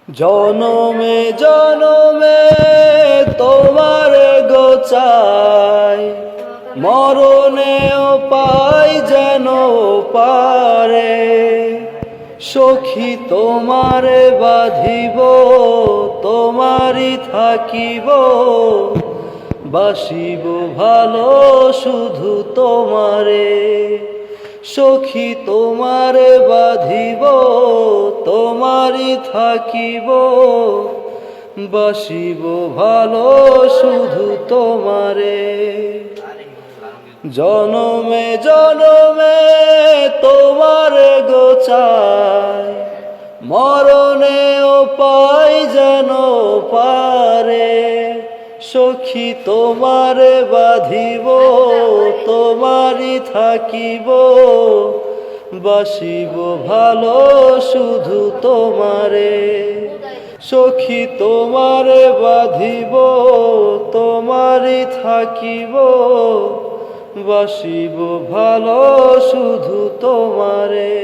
জনমে জনমে তোমার গোচাই, মরণেও পাই যেন পারে। সখী তোমারে বাঁধিব, তোমারই থাকিব, বাসিব ভালো শুধু তোমারে। সখী তোমারে বাঁধিব, তোমারই থাকিব, বাসিব ভালো শুধু তোমারে। জনমে জনমে তোমার গোচাই, মরণেও পাই যেন পারে। সখী তোমারে বাঁধিব, তোমারই থাকিব, বাসিব ভালো শুধু তোমারে। সখী তোমারে বাঁধিব, তোমারই থাকিব, বাসিব ভালো শুধু তোমারে।